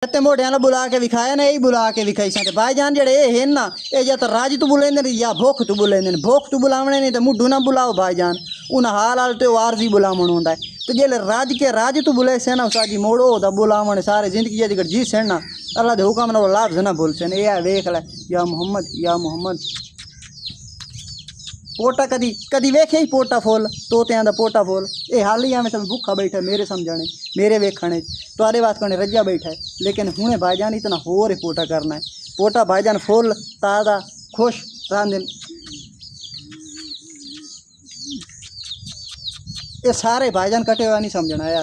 ते मोटियां बुला के विखाया ना, यही बुला के विखाई सा भाईजान जेड़े है ना, ये या तो राज तू बुलेंदे या भूख तू बुलेंदे। भूख तू बुलावने नहीं तो मुढ़ू ना बुलाओ भाईजान, उन हाल हाल तो आरजी बुलावण होंदा है। तो जेले राज के राज तू बुले से ना उसाजी मोड़ो दा बुलावण सारे जिंदगी जदी जी से ना अल्लाह दे हुक्म ना लाभ से ना बोल से ये वेख ले या मोहम्मद पोटा कदी कदी वेखे ही पोटा फुल तोत्यां दा पोटा फुल ये हाल ही में सब भूखा बैठा मेरे समझाने मेरे वेखने तुआरे बात करने रजा बैठा है। लेकिन हुणे भाईजान इतना होर पोटा करना है, पोटा भाईजान फुल ताज़ा खुश रांधन ये सारे भाईजान कटे हुआ नहीं समझना यार।